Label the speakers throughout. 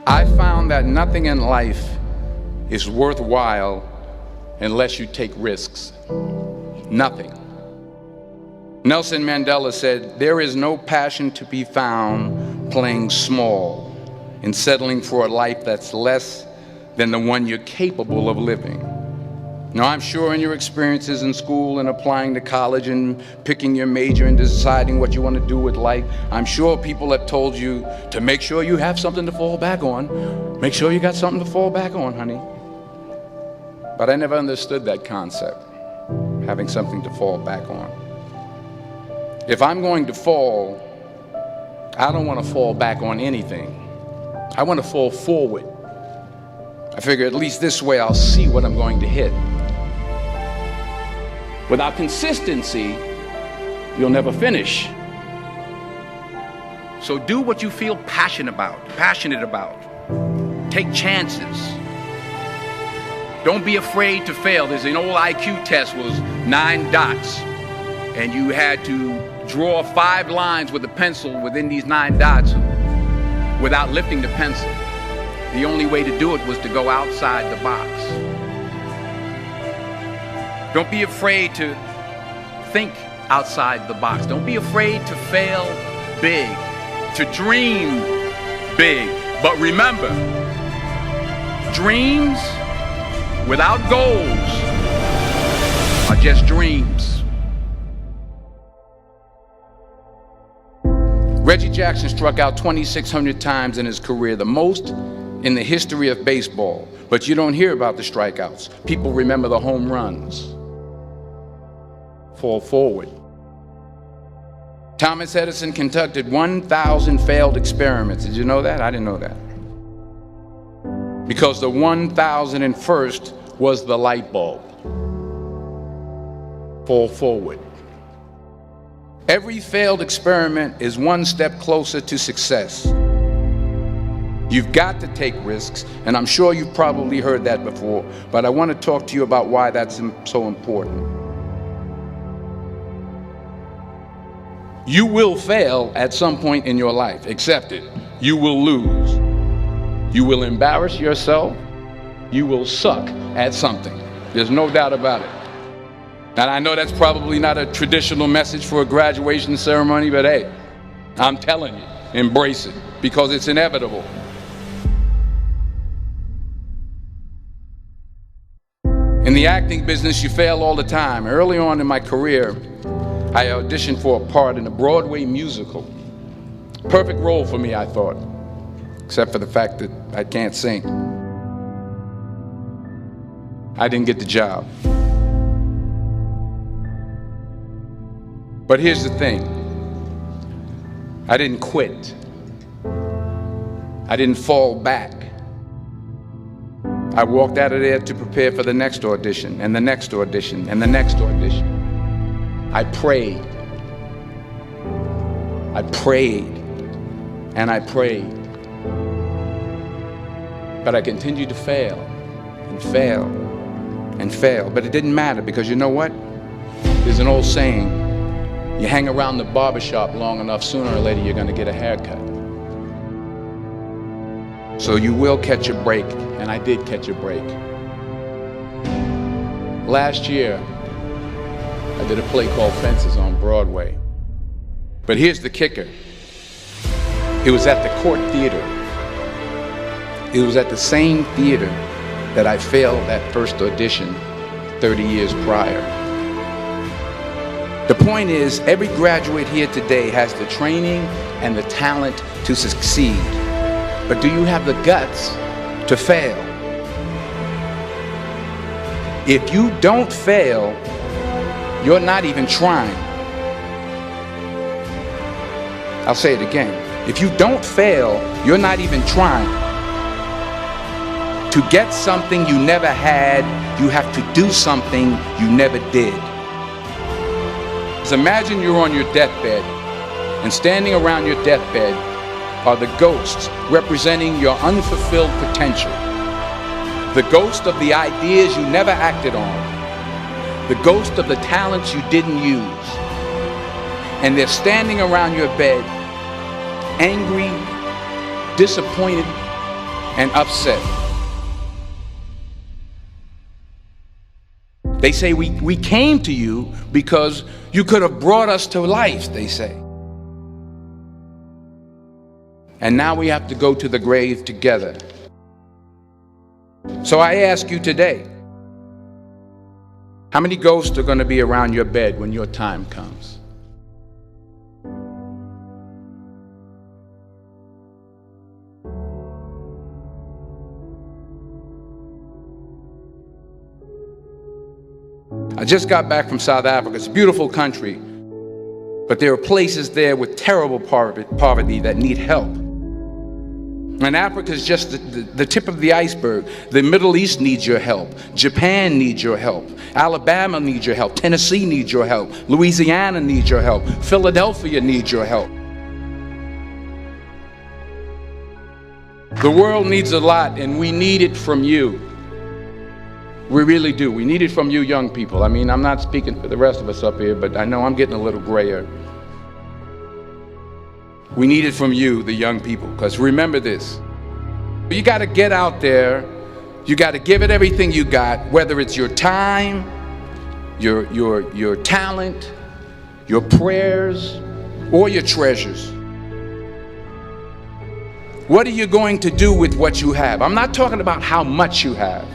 Speaker 1: I found that nothing in life is worthwhile unless you take risks. Nothing. Nelson Mandela said, "There is no passion to be found playing small and settling for a life that's less than the one you're capable of living." Now, I'm sure in your experiences in school and applying to college and picking your major and deciding what you want to do with life, I'm sure people have told you to make sure you have something to fall back on. Make sure you got something to fall back on, honey. But I never understood that concept, having something to fall back on. If I'm going to fall, I don't want to fall back on anything. I want to fall forward. I figure at least this way I'll see what I'm going to hit. Without consistency, you'll never finish. So do what you feel passionate about. Take chances. Don't be afraid to fail. There's an old IQ test, was 9 dots, and you had to draw 5 lines with a pencil within these 9 dots without lifting the pencil. The only way to do it was to go outside the box. Don't be afraid to think outside the box. Don't be afraid to fail big, to dream big. But remember, dreams without goals are just dreams. Reggie Jackson struck out 2,600 times in his career, the most in the history of baseball. But you don't hear about the strikeouts. People remember the home runs. Fall forward. Thomas Edison conducted 1,000 failed experiments. Did you know that? I didn't know that. Because the 1,001st was the light bulb. Fall forward. Every failed experiment is one step closer to success. You've got to take risks, and I'm sure you've probably heard that before, but I want to talk to you about why that's so important. You will fail at some point in your life. Accept it. You will lose. You will embarrass yourself. You will suck at something. There's no doubt about it. And I know that's probably not a traditional message for a graduation ceremony, but hey, I'm telling you, embrace it, because it's inevitable. In the acting business, you fail all the time. Early on in my career, I auditioned for a part in a Broadway musical. Perfect role for me, I thought, except for the fact that I can't sing. I didn't get the job. But here's the thing. I didn't quit. I didn't fall back. I walked out of there to prepare for the next audition, and the next audition, and the next audition. I prayed. I prayed. And I prayed. But I continued to fail and fail and fail. But it didn't matter, because you know what? There's an old saying, you hang around the barbershop long enough, sooner or later you're going to get a haircut. So you will catch a break, and I did catch a break. Last year, I did a play called Fences on Broadway. But here's the kicker. It was at the Court Theater. It was at the same theater that I failed that first audition 30 years prior. The point is, every graduate here today has the training and the talent to succeed. But do you have the guts to fail? If you don't fail, you're not even trying. I'll say it again. If you don't fail, you're not even trying. To get something you never had, you have to do something you never did. So imagine you're on your deathbed, and standing around your deathbed are the ghosts representing your unfulfilled potential. The ghost of the ideas you never acted on. The ghost of the talents you didn't use. And they're standing around your bed, angry, disappointed, and upset. They say we came to you because you could have brought us to life, they say. And now we have to go to the grave together. So I ask you today, how many ghosts are going to be around your bed when your time comes? I just got back from South Africa. It's a beautiful country, but there are places there with terrible poverty that need help. And Africa is just the tip of the iceberg. The Middle East needs your help. Japan needs your help. Alabama needs your help. Tennessee needs your help. Louisiana needs your help. Philadelphia needs your help. The world needs a lot, and we need it from you. We really do. We need it from you young people. I mean, I'm not speaking for the rest of us up here, but I know I'm getting a little grayer. We need it from you, the young people, because remember this. You got to get out there. You got to give it everything you got, whether it's your time, your talent, your prayers, or your treasures. What are you going to do with what you have? I'm not talking about how much you have.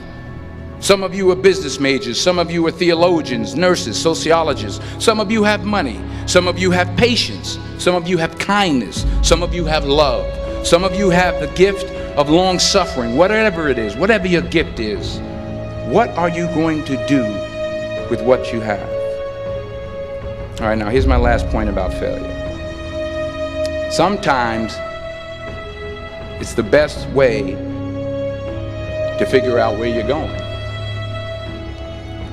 Speaker 1: Some of you are business majors, some of you are theologians, nurses, sociologists. Some of you have money, some of you have patience, some of you have kindness, some of you have love, some of you have the gift of long suffering. Whatever it is, whatever your gift is, what are you going to do with what you have? All right, now here's my last point about failure. Sometimes it's the best way to figure out where you're going.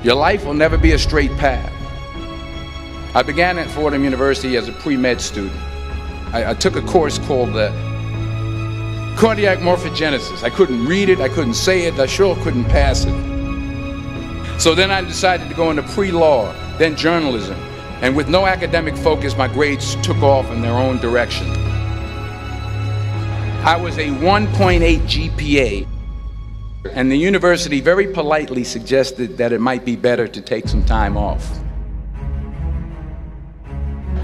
Speaker 1: Your life will never be a straight path. I began at Fordham University as a pre-med student. I took a course called cardiac morphogenesis. I couldn't read it, I couldn't say it, I sure couldn't pass it. So then I decided to go into pre-law, then journalism. And with no academic focus, my grades took off in their own direction. I was a 1.8 GPA. And the university very politely suggested that it might be better to take some time off.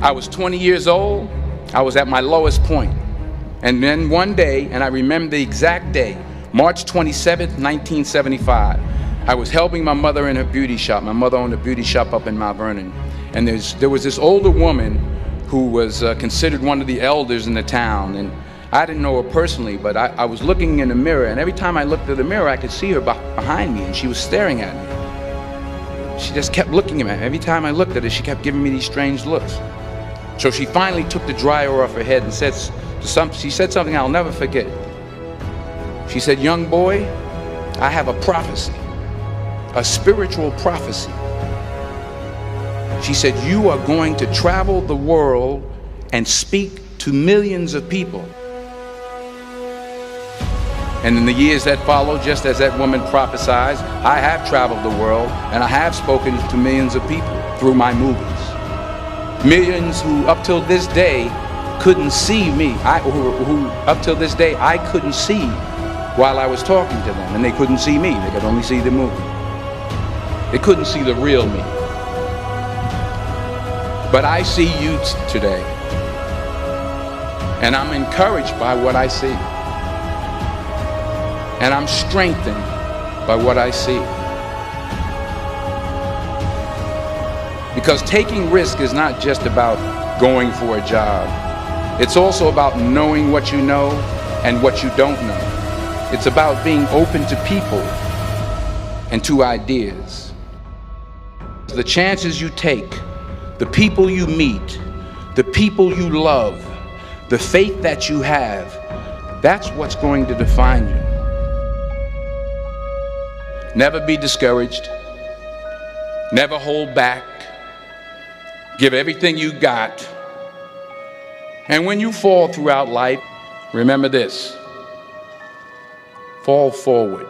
Speaker 1: I was 20 years old. I was at my lowest point. And then one day, and I remember the exact day, March 27th, 1975, I was helping my mother in her beauty shop. My mother owned a beauty shop up in Mount Vernon. And there was this older woman who was considered one of the elders in the town. And I didn't know her personally, but I was looking in the mirror, and every time I looked at the mirror, I could see her behind me, and she was staring at me. She just kept looking at me. Every time I looked at her, she kept giving me these strange looks. So she finally took the dryer off her head and she said something I'll never forget. She said, "Young boy, I have a prophecy, a spiritual prophecy." She said, "You are going to travel the world and speak to millions of people." And in the years that followed, just as that woman prophesied, I have traveled the world and I have spoken to millions of people through my movies. Millions who up till this day couldn't see me, who up till this day I couldn't see while I was talking to them, and they couldn't see me, they could only see the movie. They couldn't see the real me. But I see you today, and I'm encouraged by what I see. And I'm strengthened by what I see. Because taking risk is not just about going for a job. It's also about knowing what you know and what you don't know. It's about being open to people and to ideas. The chances you take, the people you meet, the people you love, the faith that you have, that's what's going to define you. Never be discouraged. Never hold back. Give everything you got. And when you fall throughout life, remember this: fall forward.